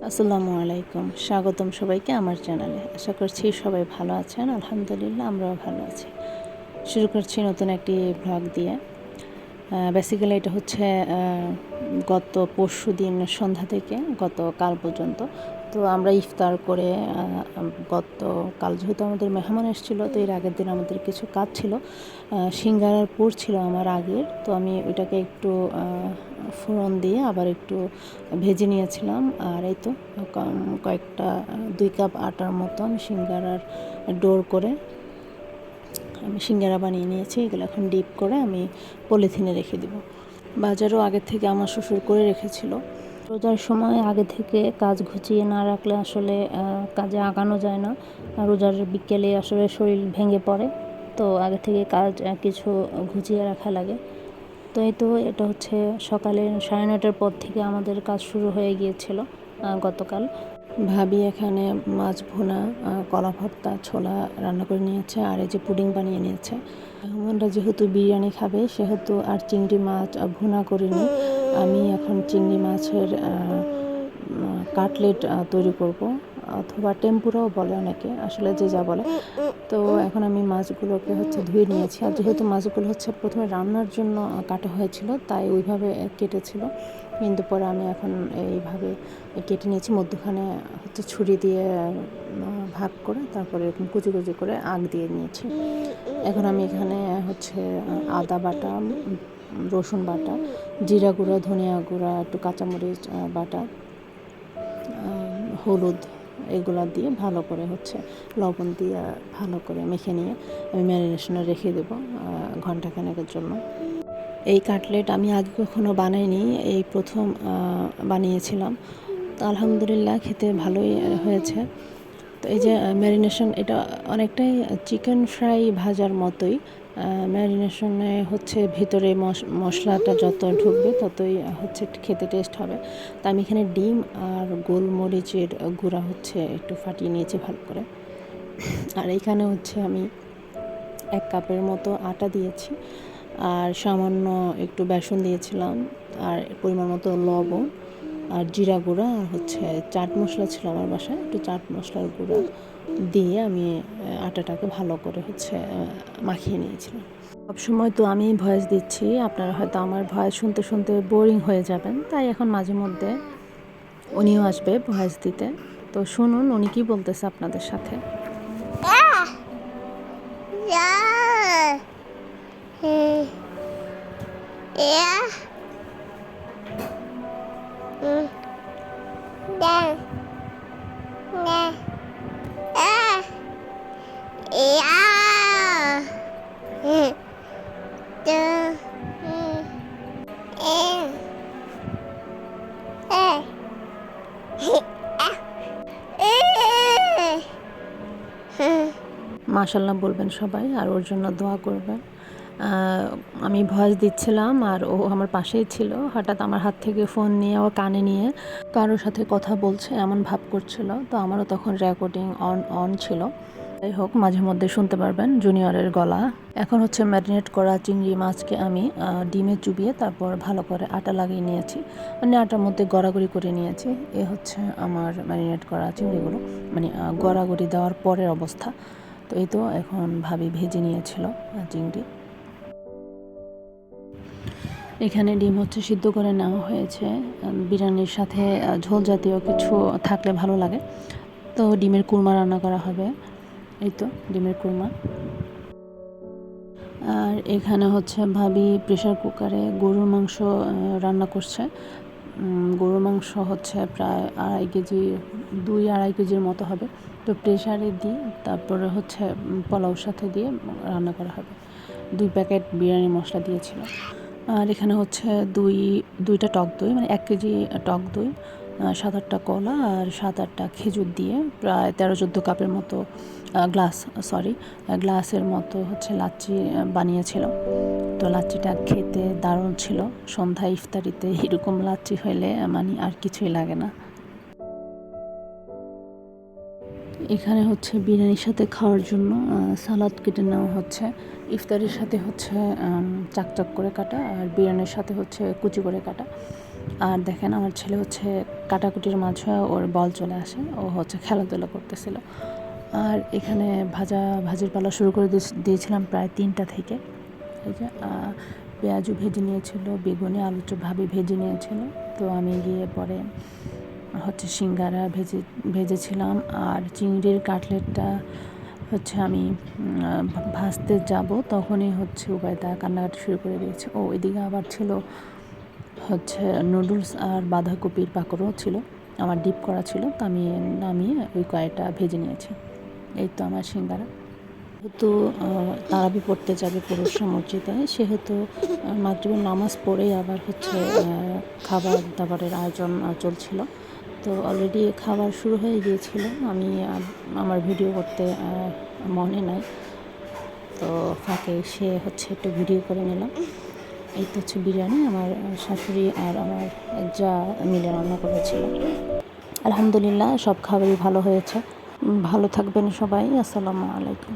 আসসালামু আলাইকুম, স্বাগতম সবাইকে আমার চ্যানেলে। আশা করছি সবাই ভালো আছেন। আলহামদুলিল্লাহ আমরাও ভালো আছি। শুরু করছি নতুন একটি ব্লগ দিয়ে। বেসিক্যালি এটা হচ্ছে গত পরশুদিন সন্ধ্যা থেকে গতকাল পর্যন্ত। তো আমরা ইফতার করে গতকাল যেহেতু আমাদের মেহমান এসেছিলো, তো এর আগের দিন আমাদের কিছু কাজ ছিল। সিঙ্গারার পুর ছিল আমার আগের, তো আমি ওইটাকে একটু ফোড়ন দিয়ে আবার একটু ভেজে নিয়েছিলাম। আর এই তো কয়েকটা 2 কাপ আটার মতো আমি সিঙ্গারার ডোর করে আমি সিঙ্গারা বানিয়ে নিয়েছি। এগুলো এখন ডিপ করে আমি পলিথিনে রেখে দেব। বাজারও আগে থেকে আমার শ্বশুর করে রেখেছিল। রোজার সময় আগে থেকে কাজ গুছিয়ে না রাখলে আসলে কাজে আগানো যায় না। রোজার বিকেলে আসলে শরীর ভেঙে পড়ে, তো আগে থেকে কাজ কিছু গুছিয়ে রাখা লাগে। তো এই তো এটা হচ্ছে সকালে 9:30টার পর থেকে আমাদের কাজ শুরু হয়ে গিয়েছিল গতকাল। ভাবি এখানে মাছ ভুনা, কলা ভর্তা, ছোলা রান্না করে নিয়েছে, আর এই যে পুডিং বানিয়ে নিয়েছে। মেহমানরা যেহেতু বিরিয়ানি খাবে সেহেতু আর চিংড়ি মাছ ভুনা করিনি। আমি এখন চিংড়ি মাছের কাটলেট তৈরি করব, অথবা টেম্পুরাও বলে অনেকে, আসলে যে যা বলে। তো এখন আমি মাছগুলোকে ধুয়ে নিয়েছি। আর যেহেতু মাছগুলো প্রথমে রান্নার জন্য কাটা হয়েছিল, তাই ওইভাবে কেটেছিল, কিন্তু পরে আমি এখন এইভাবে কেটে নিয়েছি। মধ্যখানে ছুরি দিয়ে ভাগ করে তারপরে এরকম কুচি কুচি করে আগ দিয়ে নিয়েছি। এখন আমি এখানে আদা বাটা, রসুন বাটা, জিরা গুঁড়া, ধনিয়া গুঁড়া, একটু কাঁচামরিচ বাটা, হলুদ, এগুলো দিয়ে ভালো করে লবণ দিয়ে ভালো করে মেখে নিয়ে আমি ম্যারিনেশনে রেখে দেবো ঘন্টাখানেকের জন্য। এই কাটলেট আমি আগে কখনো বানাইনি, এই প্রথম বানিয়েছিলাম। তো আলহামদুলিল্লাহ খেতে ভালোই হয়েছে। তো এই যে ম্যারিনেশন, এটা অনেকটাই চিকেন ফ্রাই ভাজার মতোই। ম্যারিনেশনে ভিতরে মশলাটা যত ঢুকবে ততই খেতে টেস্ট হবে। তো আমি এখানে ডিম আর গোলমরিচের গুঁড়া একটু ফাটিয়ে নিয়েছি ভালো করে। আর এইখানে আমি 1 কাপের মতো আটা দিয়েছি, আর সামান্য একটু বেসন দিয়েছিলাম, আর পরিমাণ মতো লবণ, আর জিরা গুঁড়া, আর চাট মশলা ছিল আমার বাসায়, একটু চাট মশলার গুঁড়া দিয়ে আমি আটাটাকে ভালো করে মাখিয়ে নিয়েছিলাম। সবসময় তো আমি ভয়েস দিচ্ছি, আপনারা হয়তো আমার ভয়েস শুনতে শুনতে বোরিং হয়ে যাবেন, তাই এখন মাঝে মধ্যে উনিও আসবে ভয়েস দিতে। তো শুনুন উনি কি বলতেছে আপনাদের সাথে। মাশাল্লাহ বলবেন সবাই, আর ওর জন্য দোয়া করবেন। আমি ভয়েস দিচ্ছিলাম আর ও আমার পাশেই ছিল। হঠাৎ আমার হাত থেকে ফোন নিয়ে ও কানে নিয়ে কারোর সাথে কথা বলছে এমন ভাব করছিল। তো আমারও তখন রেকর্ডিং অন ছিল। যাই হোক, মাঝে মধ্যে শুনতে পারবেন জুনিয়রের গলা। এখন ম্যারিনেট করা চিংড়ি মাছকে আমি ডিমে চুবিয়ে তারপর ভালো করে আটা লাগিয়ে নিয়েছি, মানে আটার মধ্যে গড়াগড়ি করে নিয়েছি। এ আমার ম্যারিনেট করা চিংড়িগুলো, মানে গড়াগড়ি দেওয়ার পরের অবস্থা। তো এই তো এখন ভাবি ভেজে নিয়েছিল চিংড়ি। এখানে ডিম সিদ্ধ করে নেওয়া হয়েছে। বিরিয়ানির সাথে ঝোল জাতীয় কিছু থাকলে ভালো লাগে, তো ডিমের কুরমা রান্না করা হবে। এই তো ডিমের কুরমা। আর এখানে ভাবি প্রেশার কুকারে গরুর মাংস রান্না করছে। গরুর মাংস প্রায় 2.5 কেজি, 2-2.5 কেজির মতো হবে। তো প্রেশারে দিয়ে তারপরে পোলাওর সাথে দিয়ে রান্না করা হবে। 2 প্যাকেট বিরিয়ানি মশলা দিয়েছিল। আর এখানে দুইটা টক দই, মানে 1 কেজি টক দই, 7-8টা কলা আর 7-8টা খেজুর দিয়ে প্রায় 13-14 কাপের মতো গ্লাসের মতো লাচ্ছি বানিয়েছিল। তো লাচ্ছিটা খেতে দারুণ ছিল। সন্ধ্যা ইফতারিতে এরকম লাচ্ছি হইলে মানে আর কিছুই লাগে না। এখানে বিরিয়ানির সাথে খাওয়ার জন্য সালাদ কেটে নেওয়া হচ্ছে। ইফতারির সাথে চাকচাক করে কাটা, আর বিরিয়ানির সাথে কুচি করে কাটা। আর দেখেন আমার ছেলে হচ্ছে কাটাকুটির মাঝে ওর বল চলে আসে, ও হচ্ছে খেলাধুলা করতেছিল। আর এখানে ভাজির পালা শুরু করে দিয়েছিলাম প্রায় 3টা থেকে। এই যে পেঁয়াজু ভেজে নিয়েছিল, বেগুনি আলু চপ ভাবি ভেজে নিয়েছিল। তো আমি গিয়ে পরে হচ্ছে সিঙ্গারা ভেজেছিলাম। আর চিংড়ির কাটলেটটা হচ্ছে আমি ভাজতে যাব, তখনই হচ্ছে উবাইদা কান্নাকাটি শুরু করে দিয়েছে। ও এদিকে আবার ছিল হচ্ছে নুডলস আর বাঁধাকপির পাকোড়াও ছিল, আমার ডিপ করা ছিল। তো আমি নামিয়ে ওই কয়েকটা ভেজে নিয়েছি। এই তো আমার সিঙ্গারা। যেহেতু তারাবি পড়তে যাবে পুরুষরা মসজিদে, সেহেতু মাগরিবের নামাজ পড়েই আবার হচ্ছে খাবার দাবারের আয়োজন চলছিল। তো অলরেডি খাবার শুরু হয়ে গিয়েছিল, আমি আমার ভিডিও করতে মনে নাই, তো ফাঁকে সে হচ্ছে একটু ভিডিও করে নিলাম। এই তো হচ্ছে বিরিয়ানি আমার শাশুড়ি আর আমার যা মিলে রান্না করেছিল। আলহামদুলিল্লাহ সব খাবারই ভালো হয়েছে। ভালো থাকবেন সবাই। আসসালামু আলাইকুম।